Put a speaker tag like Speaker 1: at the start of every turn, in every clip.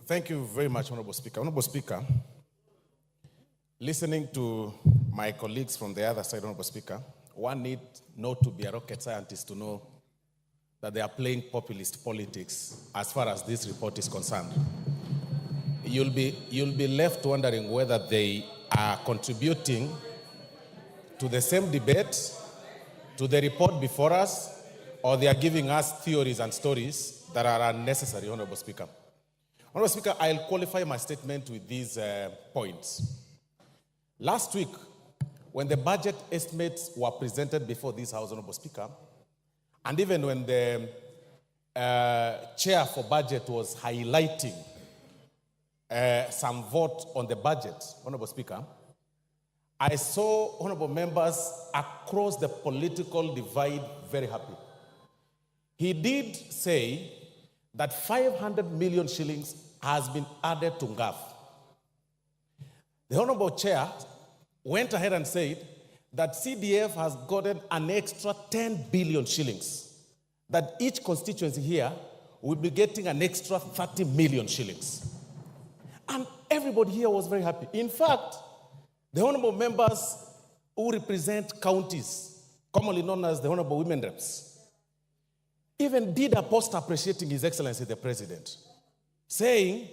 Speaker 1: Thank you very much, Honorable Speaker. Honorable Speaker, listening to my colleagues from the other side, Honorable Speaker, one need not to be a rocket scientist to know that they are playing populist politics as far as this report is concerned. You'll be left wondering whether they are contributing to the same debate, to the report before us, or they are giving us theories and stories that are unnecessary, Honorable Speaker. Honorable Speaker, I'll qualify my statement with these points. Last week, when the budget estimates were presented before this House, Honorable Speaker, and even when the chair for budget was highlighting some vote on the budget, Honorable Speaker, I saw honorable members across the political divide very happy. He did say that 500 million shillings has been added to NGAF. The honorable chair went ahead and said that CDF has gotten an extra 10 billion shillings, that each constituency here will be getting an extra 30 million shillings. And everybody here was very happy. In fact, the honorable members who represent counties, commonly known as the honorable women reps, even did a post appreciating His Excellency the President, saying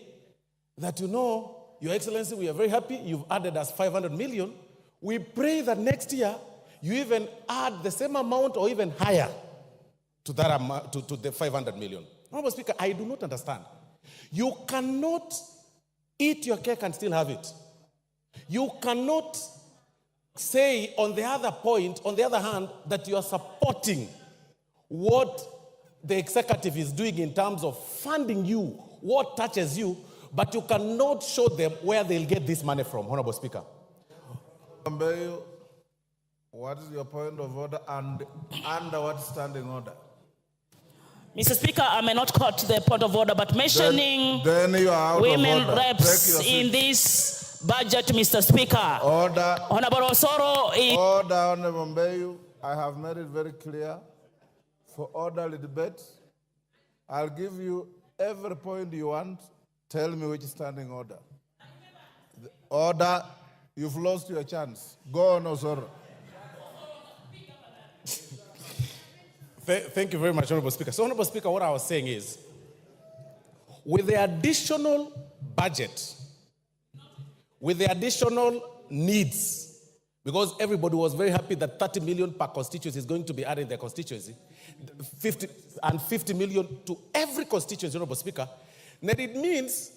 Speaker 1: that, you know, Your Excellency, we are very happy you've added us 500 million. We pray that next year you even add the same amount or even higher to that amount, to the 500 million. Honorable Speaker, I do not understand. You cannot eat your cake and still have it. You cannot say on the other point, on the other hand, that you are supporting what the executive is doing in terms of funding you, what touches you, but you cannot show them where they'll get this money from, Honorable Speaker.
Speaker 2: What is your point of order and under what standing order?
Speaker 3: Mr. Speaker, I may not quote the point of order, but mentioning
Speaker 2: then you are out
Speaker 3: women
Speaker 2: of order.
Speaker 3: reps in this budget, Mr. Speaker.
Speaker 2: Order.
Speaker 3: Honorable Osoro.
Speaker 2: Order, Honorable Mbayu. I have made it very clear for orderly debate. I'll give you every point you want. Tell me which standing order. The order, you've lost your chance. Go on, Osoro.
Speaker 1: Thank you very much, Honorable Speaker. So, Honorable Speaker, what I was saying is, with the additional budget, with the additional needs, because everybody was very happy that 30 million per constituency is going to be added in their constituency, 50 million to every constituency, Honorable Speaker, then it means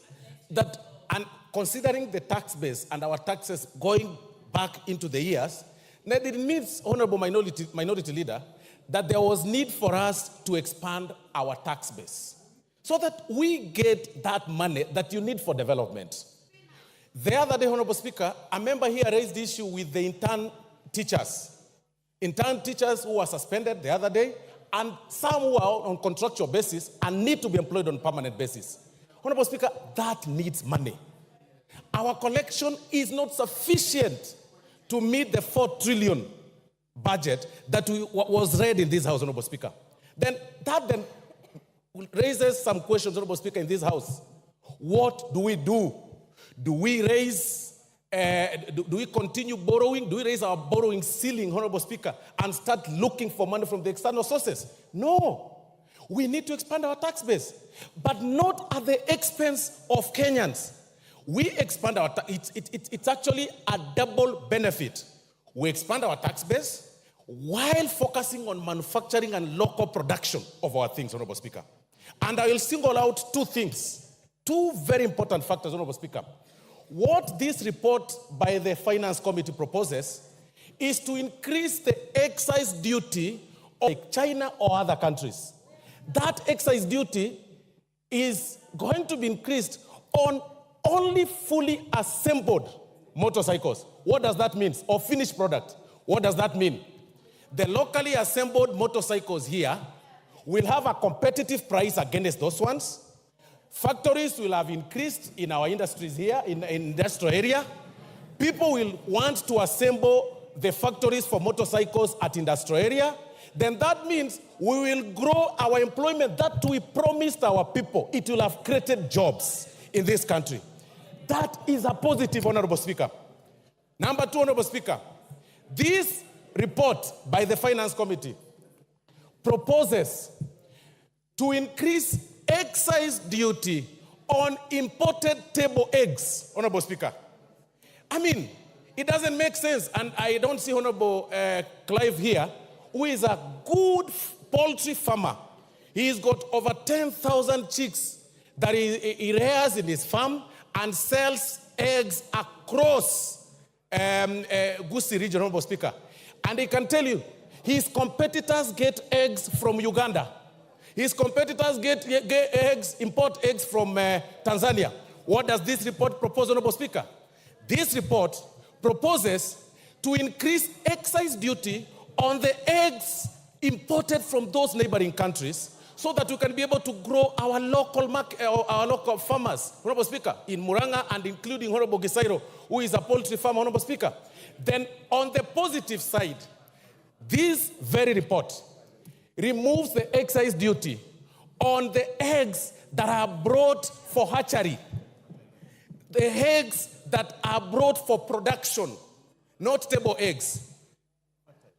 Speaker 1: that, and considering the tax base and our taxes going back into the years, then it means, Honorable Minority Leader, that there was need for us to expand our tax base so that we get that money that you need for development. The other day, Honorable Speaker, a member here raised the issue with the intern teachers. Intern teachers who were suspended the other day, and some who are on contractual basis and need to be employed on permanent basis. Honorable Speaker, that needs money. Our collection is not sufficient to meet the 4 trillion budget that was read in this House, Honorable Speaker. Then that raises some questions, Honorable Speaker, in this House. What do we do? Do we raise, do we continue borrowing? Do we raise our borrowing ceiling, Honorable Speaker, and start looking for money from the external sources? No. We need to expand our tax base, but not at the expense of Kenyans. We expand our it's actually a double benefit. We expand our tax base while focusing on manufacturing and local production of our things, Honorable Speaker. And I will single out 2 things, 2 very important factors, Honorable Speaker. What this report by the Finance Committee proposes is to increase the excise duty of China or other countries. That excise duty is going to be increased on only fully assembled motorcycles. What does that mean? Or finished product. What does that mean? The locally assembled motorcycles here will have a competitive price against those ones. Factories will have increased in our industries here, in the industrial area. People will want to assemble the factories for motorcycles at industrial area. Then that means we will grow our employment that we promised our people. It will have created jobs. in this country. That is a positive, Honorable Speaker. Number two, Honorable Speaker, this report by the Finance Committee proposes to increase excise duty on imported table eggs, Honorable Speaker. I mean, it doesn't make sense, and I don't see Honorable Clive here, who is a good poultry farmer. He's got over 10,000 chicks that he rears in his farm and sells eggs across Gusii region, Honorable Speaker. And he can tell you, his competitors get eggs from Uganda. His competitors get eggs, import eggs from Tanzania. What does this report propose, Honorable Speaker? This report proposes to increase excise duty on the eggs imported from those neighboring countries so that we can be able to grow our local market, our local farmers, Honorable Speaker, in Muranga and including Honorable Gisairo, who is a poultry farmer, Honorable Speaker. Then on the positive side, this very report removes the excise duty on the eggs that are brought for hatchery. The eggs that are brought for production, not table eggs.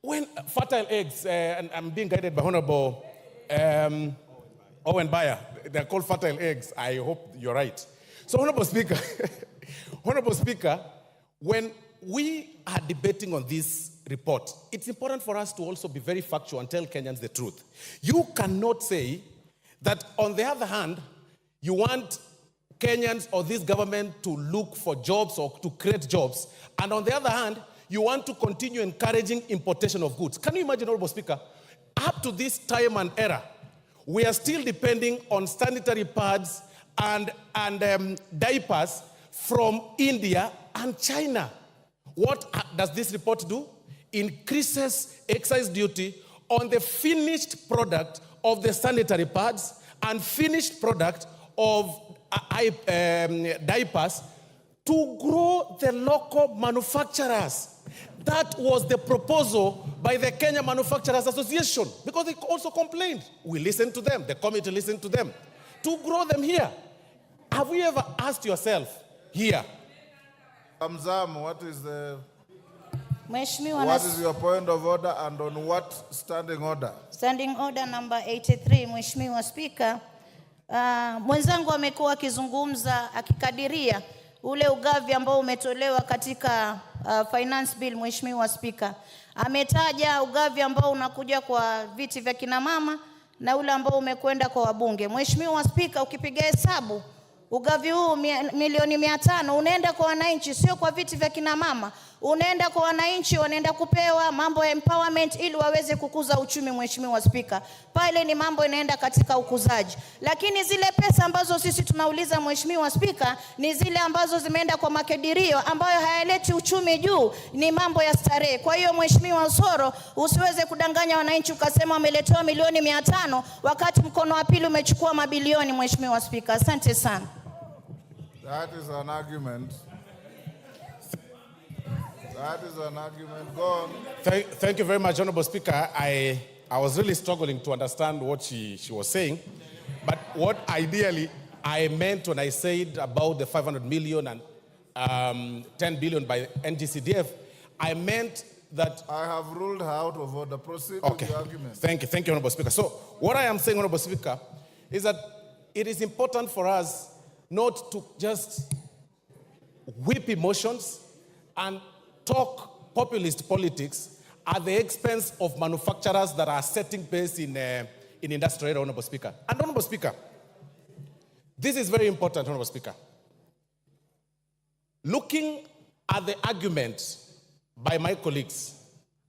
Speaker 1: When fertile eggs, and I'm being guided by Honorable Owen Bayer, they're called fertile eggs. I hope you're right. So, Honorable Speaker, Honorable Speaker, when we are debating on this report, it's important for us to also be very factual and tell Kenyans the truth. You cannot say that, on the other hand, you want Kenyans or this government to look for jobs or to create jobs, and on the other hand, you want to continue encouraging importation of goods. Can you imagine, Honorable Speaker, up to this time and era, we are still depending on sanitary pads and diapers from India and China. What does this report do? Increases excise duty on the finished product of the sanitary pads and finished product of diapers to grow the local manufacturers. That was the proposal by the Kenya Manufacturers Association, because they also complained. We listened to them, the committee listened to them, to grow them here. Have you ever asked yourself here?
Speaker 2: Mzam, what is your point of order and on what standing order?
Speaker 4: Standing order number 83, Mheshimiwa Speaker. Mwenzangu amekuwa akizungumza akikadiria ule ugavi ambao umetolewa katika finance bill, Mheshimiwa Speaker. Ametaja ugavi ambao unakuja kwa viti vya kina mama na ule ambao umekwenda kwa wabunge. Mheshimiwa Speaker, ukipiga hesabu ugavi huu milioni 500 unaenda kwa wananchi, sio kwa viti vya kina mama. Unaenda kwa wananchi, wanaenda kupewa mambo ya empowerment ili waweze kukuza uchumi, Mheshimiwa Speaker. Pale ni mambo inaenda katika ukuzaji. Lakini zile pesa ambazo sisi tunauliza, Mheshimiwa Speaker, ni zile ambazo zimeenda kwa makadirio ambayo hayaleti uchumi juu, ni mambo ya starehe. Kwa hiyo Mheshimiwa Osoro, usiweze kudanganya wananchi ukasema wameletewa milioni 500 wakati mkono wa pili umechukua mabilioni, Mheshimiwa Speaker. Asante sana.
Speaker 2: That is an argument. That is an argument. Go on.
Speaker 1: Thank you very much, Honorable Speaker. I was really struggling to understand what she was saying. But what ideally I meant when I said about the 500 million and 10 billion by NGCDF, I meant that...
Speaker 2: I have ruled her out of order. Proceed
Speaker 1: okay.
Speaker 2: with the argument.
Speaker 1: Thank you, Honorable Speaker. So what I am saying, Honorable Speaker, is that it is important for us not to just whip emotions and talk populist politics at the expense of manufacturers that are setting pace in industrial, Honorable Speaker. And Honorable Speaker, this is very important, Honorable Speaker. Looking at the argument by my colleagues,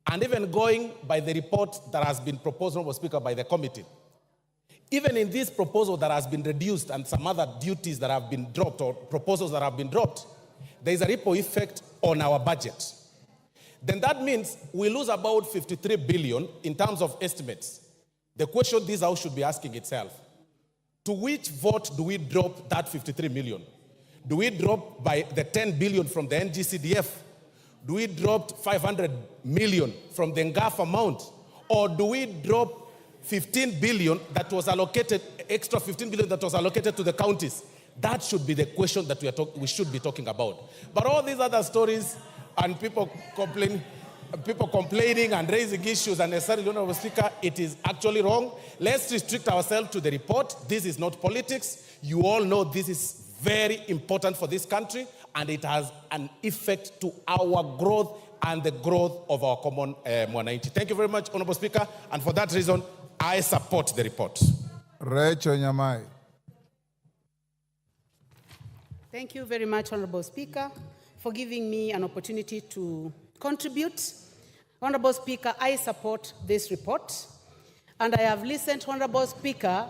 Speaker 1: and even going by the report that has been proposed, Honorable Speaker, by the committee, even in this proposal that has been reduced and some other duties that have been dropped or proposals that have been dropped, there is a ripple effect on our budget. Then that means we lose about 53 billion in terms of estimates. The question this House should be asking itself, to which vote do we drop that 53 million? Do we drop by the 10 billion from the NGCDF? Do we drop 500 million from the NGAF amount? Or do we drop 15 billion that was allocated, extra 15 billion that was allocated to the counties? That should be the question that we should be talking about. But all these other stories and people complaining and raising issues unnecessarily, Honorable Speaker, it is actually wrong. Let's restrict ourselves to the report. This is not politics. You all know this is very important for this country, and it has an effect to our growth and the growth of our common mwananchi. Thank you very much, Honorable Speaker, and for that reason, I support the report.
Speaker 2: Rachel Nyamai.
Speaker 5: Thank you very much, Honorable Speaker, for giving me an opportunity to contribute. Honorable Speaker, I support this report, and I have listened, Honorable Speaker,